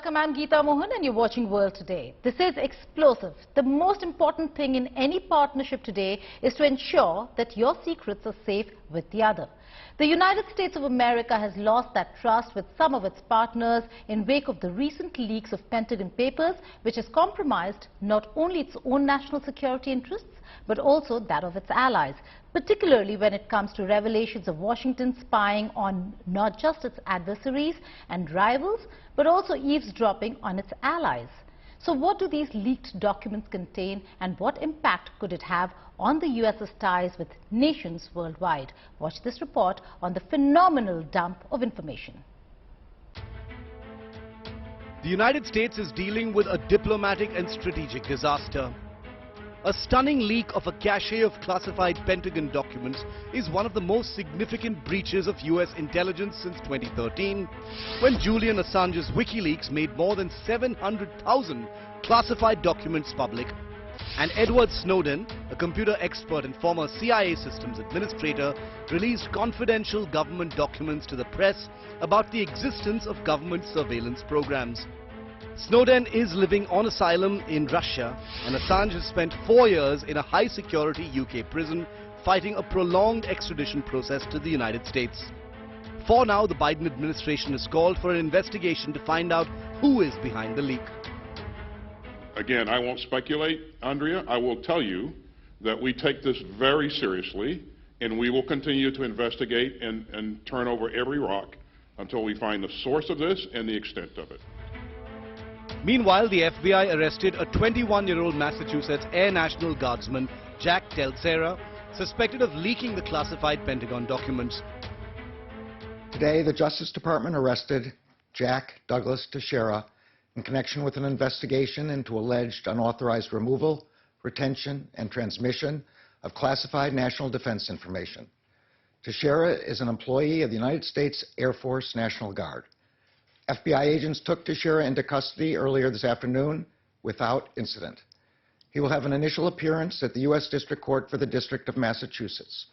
welcome. I'm Geeta Mohan and you're watching World Today. This is explosive. The most important thing in any partnership today is to ensure that your secrets are safe with the other. The United States of America has lost that trust with some of its partners in wake of the recent leaks of Pentagon papers, which has compromised not only its own national security interests, but also that of its allies, particularly when it comes to revelations of Washington spying on not just its adversaries and rivals, but also eavesdropping on its allies. So what do these leaked documents contain and what impact could it have on the US's ties with nations worldwide? Watch this report on the phenomenal dump of information. The United States is dealing with a diplomatic and strategic disaster. A stunning leak of a cache of classified Pentagon documents is one of the most significant breaches of US intelligence since 2013, when Julian Assange's WikiLeaks made more than 700,000 classified documents public, and Edward Snowden, a computer expert and former CIA systems administrator, released confidential government documents to the press about the existence of government surveillance programs. Snowden is living on asylum in Russia, and Assange has spent 4 years in a high-security UK prison fighting a prolonged extradition process to the United States. For now, the Biden administration has called for an investigation to find out who is behind the leak. Again, I won't speculate, Andrea. I will tell you that we take this very seriously, and we will continue to investigate and turn over every rock until we find the source of this and the extent of it. Meanwhile, the FBI arrested a 21-year-old Massachusetts Air National Guardsman, Jack Teixeira, suspected of leaking the classified Pentagon documents. Today, the Justice Department arrested Jack Douglas Teixeira in connection with an investigation into alleged unauthorized removal, retention, and transmission of classified national defense information. Teixeira is an employee of the United States Air Force National Guard. FBI agents took Teixeira into custody earlier this afternoon without incident. He will have an initial appearance at the U.S. District Court for the District of Massachusetts.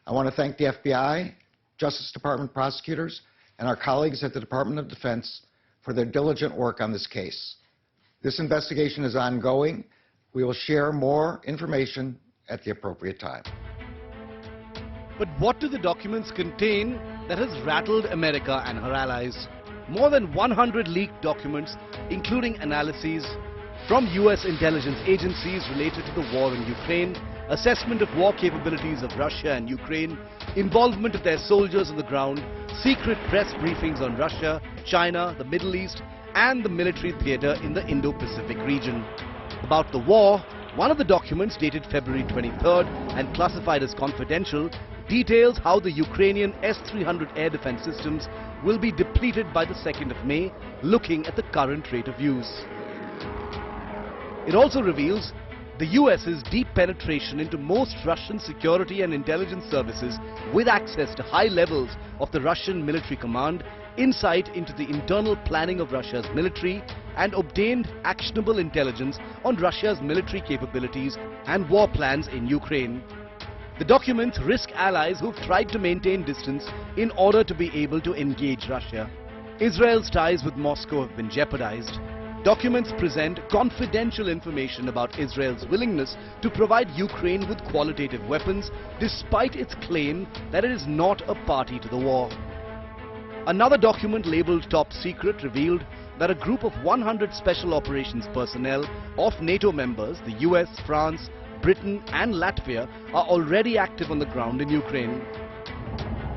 I want to thank the FBI, Justice Department prosecutors, and our colleagues at the Department of Defense for their diligent work on this case. This investigation is ongoing. We will share more information at the appropriate time. But what do the documents contain that has rattled America and her allies? More than 100 leaked documents, including analyses from US intelligence agencies related to the war in Ukraine, assessment of war capabilities of Russia and Ukraine, involvement of their soldiers on the ground, secret press briefings on Russia, China, the Middle East, and the military theater in the Indo-Pacific region. About the war, one of the documents, dated February 23rd and classified as confidential, details how the Ukrainian S-300 air defense systems will be depleted by the 2nd of May, looking at the current rate of use. It also reveals the US's deep penetration into most Russian security and intelligence services with access to high levels of the Russian military command, insight into the internal planning of Russia's military, and obtained actionable intelligence on Russia's military capabilities and war plans in Ukraine. The documents risk allies who've tried to maintain distance in order to be able to engage Russia. Israel's ties with Moscow have been jeopardized. Documents present confidential information about Israel's willingness to provide Ukraine with qualitative weapons, despite its claim that it is not a party to the war. Another document labeled Top Secret revealed that a group of 100 Special Operations personnel of NATO members, the US, France, Britain and Latvia, are already active on the ground in Ukraine.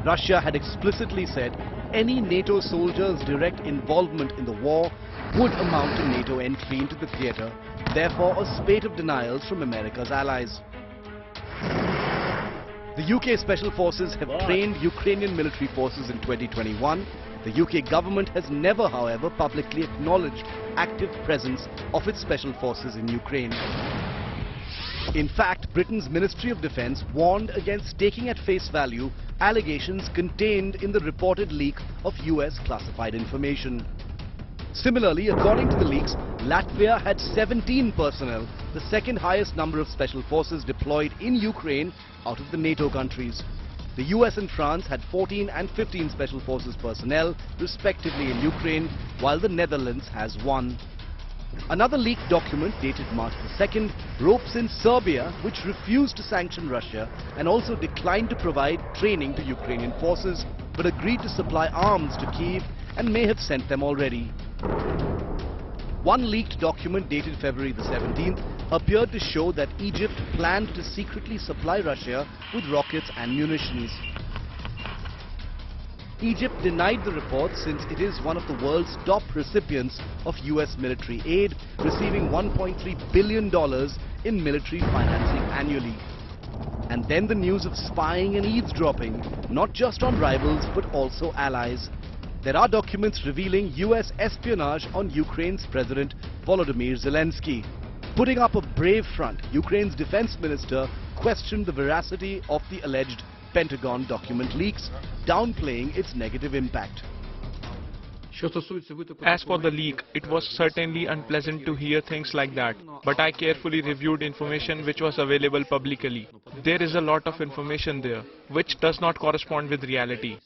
Russia had explicitly said any NATO soldiers' direct involvement in the war would amount to NATO entry into the theater, therefore a spate of denials from America's allies. The UK Special Forces have trained Ukrainian military forces in 2021. The UK government has never, however, publicly acknowledged active presence of its special forces in Ukraine. In fact, Britain's Ministry of Defence warned against taking at face value allegations contained in the reported leak of US classified information. Similarly, according to the leaks, Latvia had 17 personnel, the second highest number of special forces deployed in Ukraine out of the NATO countries. The US and France had 14 and 15 Special Forces personnel, respectively, in Ukraine, while the Netherlands has 1. Another leaked document dated March the 2nd ropes in Serbia, which refused to sanction Russia and also declined to provide training to Ukrainian forces, but agreed to supply arms to Kyiv and may have sent them already. One leaked document dated February the 17th appeared to show that Egypt planned to secretly supply Russia with rockets and munitions. Egypt denied the report since it is one of the world's top recipients of US military aid, receiving $1.3 billion in military financing annually. And then the news of spying and eavesdropping, not just on rivals but also allies. There are documents revealing US espionage on Ukraine's President Volodymyr Zelensky. Putting up a brave front, Ukraine's defense minister questioned the veracity of the alleged Pentagon document leaks, downplaying its negative impact. As for the leak, it was certainly unpleasant to hear things like that, but I carefully reviewed information which was available publicly. There is a lot of information there, which does not correspond with reality.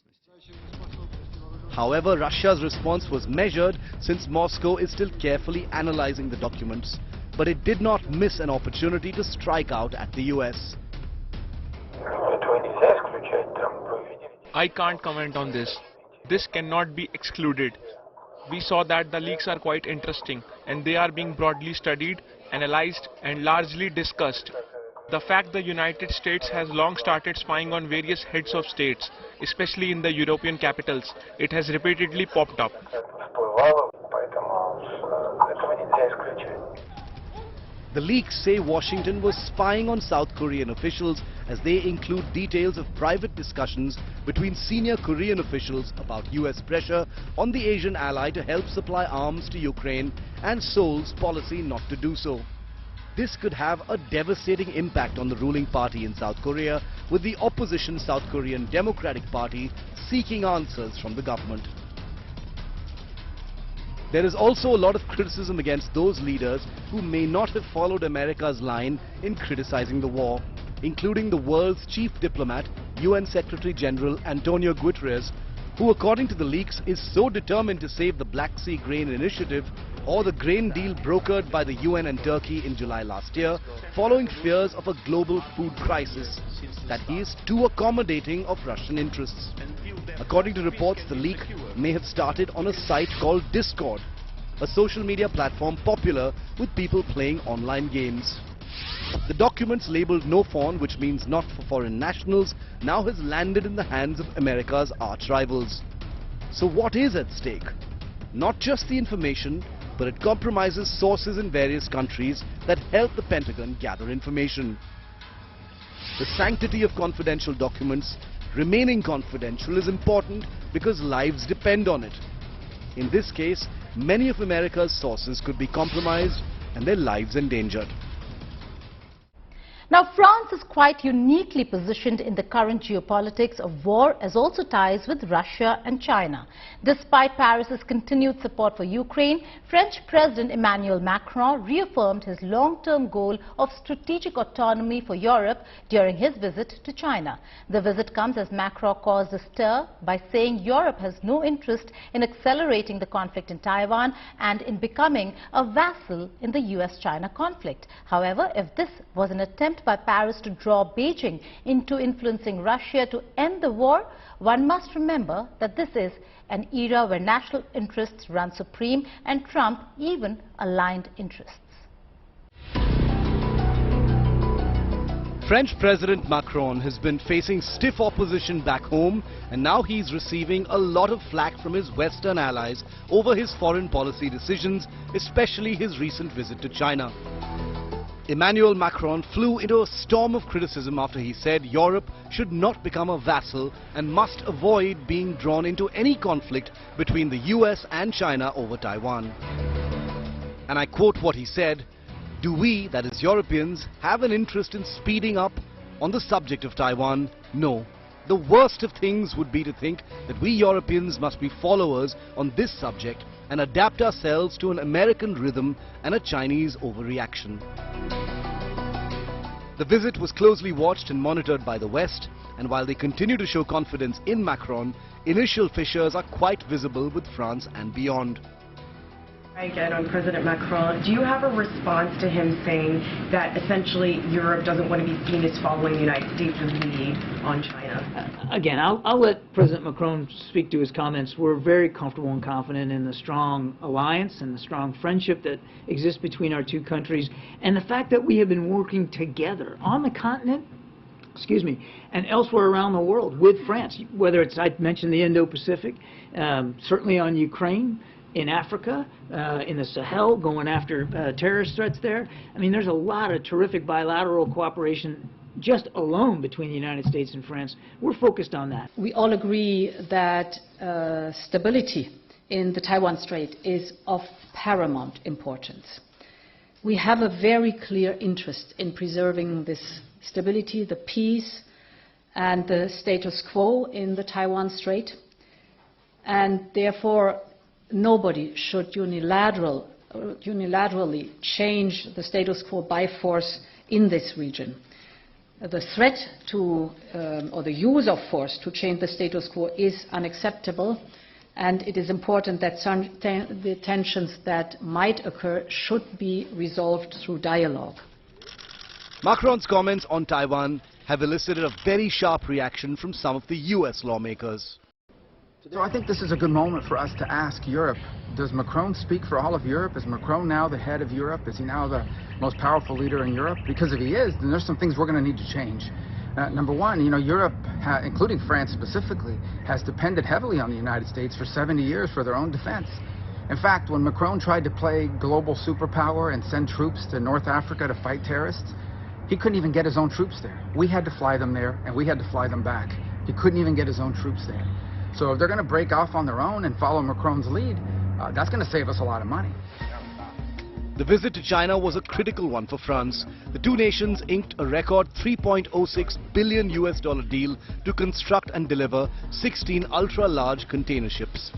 However, Russia's response was measured since Moscow is still carefully analyzing the documents, but it did not miss an opportunity to strike out at the US. I can't comment on this. This cannot be excluded. We saw that the leaks are quite interesting and they are being broadly studied, analyzed and largely discussed. The fact the United States has long started spying on various heads of states, especially in the European capitals, it has repeatedly popped up. The leaks say Washington was spying on South Korean officials as they include details of private discussions between senior Korean officials about US pressure on the Asian ally to help supply arms to Ukraine and Seoul's policy not to do so. This could have a devastating impact on the ruling party in South Korea, with the opposition South Korean Democratic Party seeking answers from the government. There is also a lot of criticism against those leaders who may not have followed America's line in criticizing the war, including the world's chief diplomat, UN Secretary General Antonio Guterres, who according to the leaks is so determined to save the Black Sea Grain Initiative or the grain deal brokered by the UN and Turkey in July last year, following fears of a global food crisis, that he is too accommodating of Russian interests. According to reports, the leak may have started on a site called Discord, a social media platform popular with people playing online games. The documents labeled no foreign, which means not for foreign nationals, now has landed in the hands of America's arch rivals. So what is at stake? Not just the information, but it compromises sources in various countries that help the Pentagon gather information. The sanctity of confidential documents remaining confidential is important because lives depend on it. In this case, many of America's sources could be compromised and their lives endangered. Now, France is quite uniquely positioned in the current geopolitics of war, as also ties with Russia and China. Despite Paris's continued support for Ukraine, French President Emmanuel Macron reaffirmed his long-term goal of strategic autonomy for Europe during his visit to China. The visit comes as Macron caused a stir by saying Europe has no interest in accelerating the conflict in Taiwan and in becoming a vassal in the US-China conflict. However, if this was an attempt by Paris to draw Beijing into influencing Russia to end the war, one must remember that this is an era where national interests run supreme and trump even aligned interests. French President Macron has been facing stiff opposition back home, and now he's receiving a lot of flack from his Western allies over his foreign policy decisions, especially his recent visit to China. Emmanuel Macron flew into a storm of criticism after he said Europe should not become a vassal and must avoid being drawn into any conflict between the US and China over Taiwan. And I quote what he said, "Do we, that is Europeans, have an interest in speeding up on the subject of Taiwan? No. The worst of things would be to think that we Europeans must be followers on this subject and adapt ourselves to an American rhythm and a Chinese overreaction." The visit was closely watched and monitored by the West, And while they continue to show confidence in Macron, initial fissures are quite visible with France and beyond. Again, on President Macron, do you have a response to him saying that essentially Europe doesn't want to be seen as following the United States' lead on China? Again, I'll let President Macron speak to his comments. We're very comfortable and confident in the strong alliance and the strong friendship that exists between our two countries, and the fact that we have been working together on the continent, and elsewhere around the world with France, whether it's, I mentioned the Indo-Pacific, certainly on Ukraine, in Africa, in the Sahel, going after terrorist threats there. I mean, there's a lot of terrific bilateral cooperation just alone between the United States and France. We're focused on that. We all agree that stability in the Taiwan Strait is of paramount importance. We have a very clear interest in preserving this stability, the peace, and the status quo in the Taiwan Strait, and therefore nobody should unilaterally change the status quo by force in this region. The threat to, or the use of force to change the status quo is unacceptable, and it is important that the tensions that might occur should be resolved through dialogue. Macron's comments on Taiwan have elicited a very sharp reaction from some of the US lawmakers. So I think this is a good moment for us to ask Europe, does Macron speak for all of Europe? Is Macron now the head of Europe? Is he now the most powerful leader in Europe? Because if he is, then there's some things we're going to need to change. Number one, Europe, including France specifically, has depended heavily on the United States for 70 years for their own defense. In fact, when Macron tried to play global superpower and send troops to North Africa to fight terrorists, he couldn't even get his own troops there. We had to fly them there, and we had to fly them back. He couldn't even get his own troops there. So if they're going to break off on their own and follow Macron's lead, that's going to save us a lot of money. The visit to China was a critical one for France. The two nations inked a record $3.06 billion deal to construct and deliver 16 ultra-large container ships.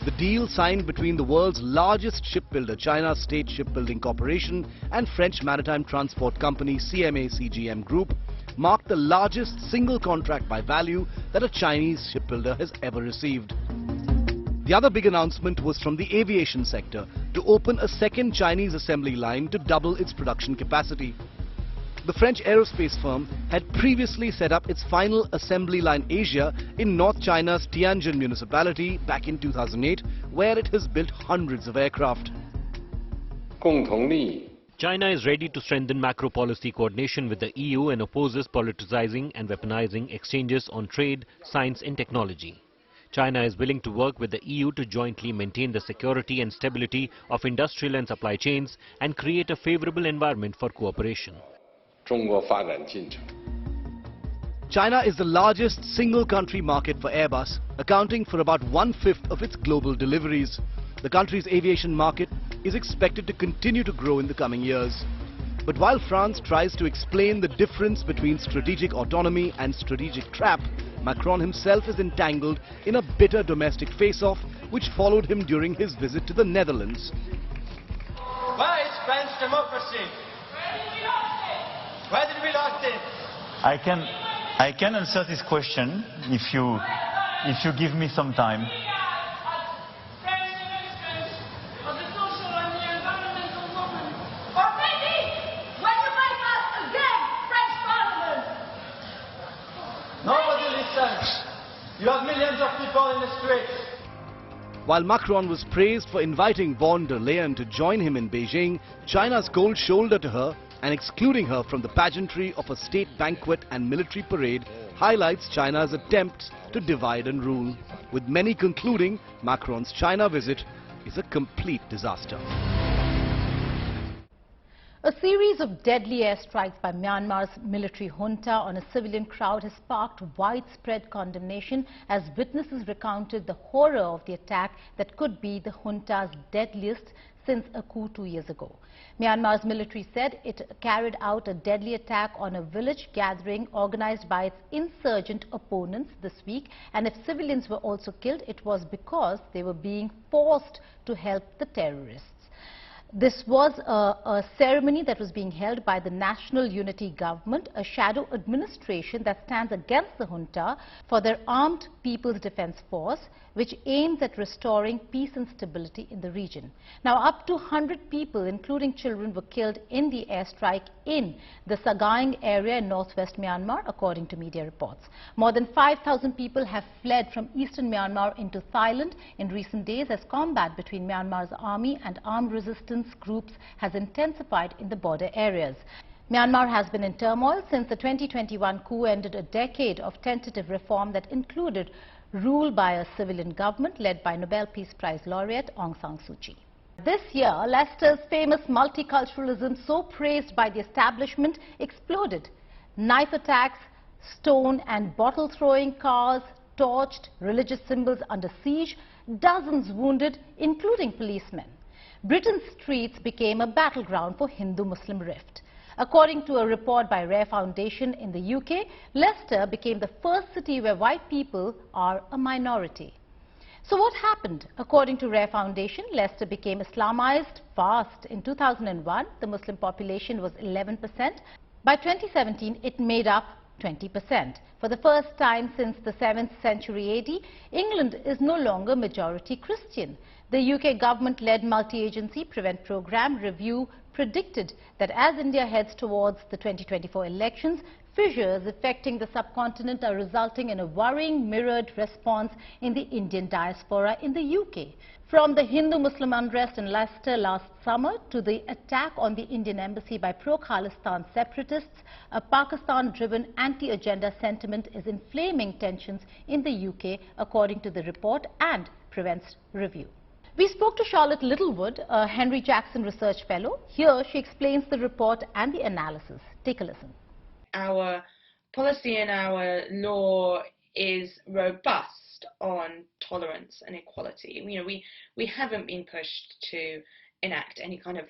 The deal, signed between the world's largest shipbuilder, China State Shipbuilding Corporation, and French maritime transport company CMA-CGM Group, marked the largest single contract by value that a Chinese shipbuilder has ever received. The other big announcement was from the aviation sector to open a second Chinese assembly line to double its production capacity. The French aerospace firm had previously set up its final assembly line Asia in North China's Tianjin municipality back in 2008, where it has built hundreds of aircraft. China is ready to strengthen macro policy coordination with the EU and opposes politicizing and weaponizing exchanges on trade, science and technology. China is willing to work with the EU to jointly maintain the security and stability of industrial and supply chains and create a favorable environment for cooperation. China is the largest single country market for Airbus, accounting for about 1/5 of its global deliveries. The country's aviation market is expected to continue to grow in the coming years. But while France tries to explain the difference between strategic autonomy and strategic trap, Macron himself is entangled in a bitter domestic face-off which followed him during his visit to the Netherlands. Where is French democracy? Where did we lost it? I can answer this question if you give me some time. You have millions of people in the streets. While Macron was praised for inviting von der Leyen to join him in Beijing, China's cold shoulder to her and excluding her from the pageantry of a state banquet and military parade highlights China's attempts to divide and rule, with many concluding Macron's China visit is a complete disaster. A series of deadly airstrikes by Myanmar's military junta on a civilian crowd has sparked widespread condemnation as witnesses recounted the horror of the attack that could be the junta's deadliest since a coup 2 years ago. Myanmar's military said it carried out a deadly attack on a village gathering organized by its insurgent opponents this week, and if civilians were also killed, it was because they were being forced to help the terrorists. This was a ceremony that was being held by the National Unity Government, a shadow administration that stands against the junta for their Armed People's Defense Force, which aims at restoring peace and stability in the region. Now, up to 100 people, including children, were killed in the airstrike in the Sagaing area in northwest Myanmar, according to media reports. More than 5,000 people have fled from eastern Myanmar into Thailand in recent days as combat between Myanmar's army and armed resistance groups has intensified in the border areas. Myanmar has been in turmoil since the 2021 coup ended a decade of tentative reform that included rule by a civilian government led by Nobel Peace Prize laureate Aung San Suu Kyi. This year, Leicester's famous multiculturalism, so praised by the establishment, exploded. Knife attacks, stone and bottle throwing cars, torched, religious symbols under siege, dozens wounded, including policemen. Britain's streets became a battleground for Hindu-Muslim rift. According to a report by Rare Foundation in the UK, Leicester became the first city where white people are a minority. So what happened? According to Rare Foundation, Leicester became Islamized fast. In 2001, the Muslim population was 11%. By 2017, it made up 20%. For the first time since the 7th century AD, England is no longer majority Christian. The UK government-led multi-agency Prevent Programme review predicted that as India heads towards the 2024 elections, fissures affecting the subcontinent are resulting in a worrying mirrored response in the Indian diaspora in the UK. From the Hindu-Muslim unrest in Leicester last summer to the attack on the Indian embassy by pro-Khalistan separatists, a Pakistan-driven anti-agenda sentiment is inflaming tensions in the UK, according to the report and Prevent's review. We spoke to Charlotte Littlewood, a Henry Jackson Research Fellow. Here she explains the report and the analysis. Take a listen. Our policy and our law is robust on tolerance and equality. You know, we haven't been pushed to enact any kind of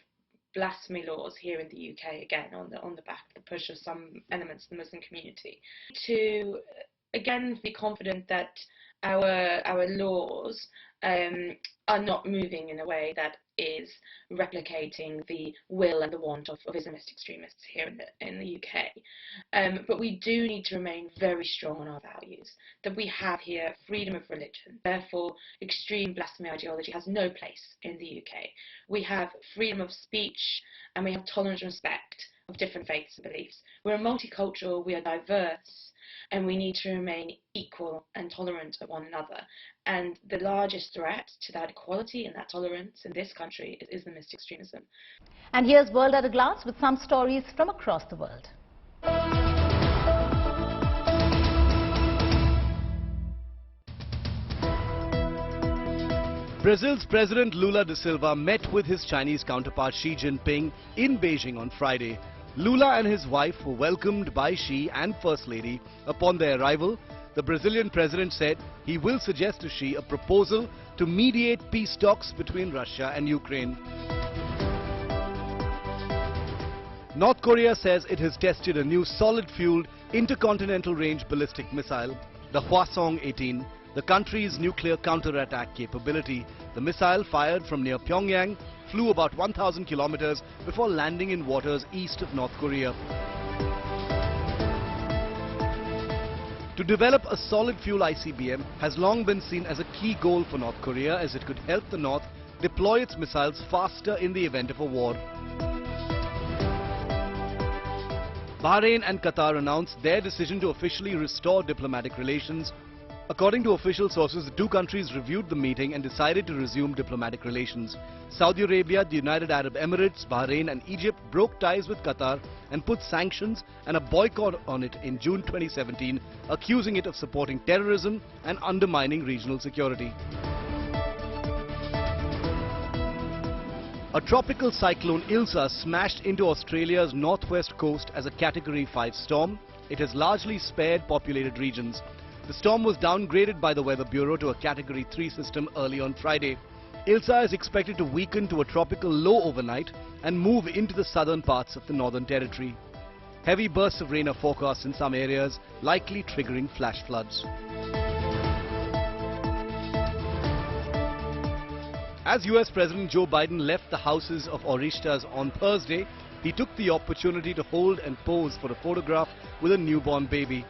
blasphemy laws here in the UK, again, on the back of the push of some elements of the Muslim community. To, again, be confident that our laws are not moving in a way that is replicating the will and the want of Islamist extremists here in the UK. But we do need to remain very strong on our values, that we have here freedom of religion. Therefore, extreme blasphemy ideology has no place in the UK. We have freedom of speech and we have tolerance and respect of different faiths and beliefs. We're multicultural, we are diverse, and we need to remain equal and tolerant of one another. And the largest threat to that equality and that tolerance in this country is Islamist extremism. And here's World at a Glance with some stories from across the world. Brazil's President Lula da Silva met with his Chinese counterpart Xi Jinping in Beijing on Friday. Lula and his wife were welcomed by Xi and First Lady. Upon their arrival, the Brazilian president said he will suggest to Xi a proposal to mediate peace talks between Russia and Ukraine. North Korea says it has tested a new solid-fueled intercontinental range ballistic missile, the Hwasong-18, the country's nuclear counter-attack capability. The missile, fired from near Pyongyang, flew about 1,000 kilometers before landing in waters east of North Korea. To develop a solid-fuel ICBM has long been seen as a key goal for North Korea, as it could help the North deploy its missiles faster in the event of a war. Bahrain and Qatar announced their decision to officially restore diplomatic relations. According to official sources, the two countries reviewed the meeting and decided to resume diplomatic relations. Saudi Arabia, the United Arab Emirates, Bahrain and Egypt broke ties with Qatar and put sanctions and a boycott on it in June 2017, accusing it of supporting terrorism and undermining regional security. A tropical cyclone Ilsa smashed into Australia's northwest coast as a Category 5 storm. It has largely spared populated regions. The storm was downgraded by the Weather Bureau to a Category 3 system early on Friday. Ilsa is expected to weaken to a tropical low overnight and move into the southern parts of the Northern Territory. Heavy bursts of rain are forecast in some areas, likely triggering flash floods. As US President Joe Biden left the houses of Orishtas on Thursday, he took the opportunity to hold and pose for a photograph with a newborn baby.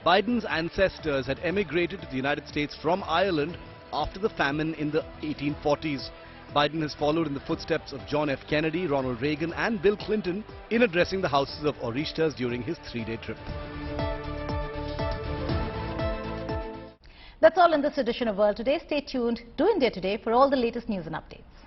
Biden's ancestors had emigrated to the United States from Ireland after the famine in the 1840s. Biden has followed in the footsteps of John F. Kennedy, Ronald Reagan and Bill Clinton in addressing the houses of Orishtas during his 3-day trip. That's all in this edition of World Today. Stay tuned to India Today for all the latest news and updates.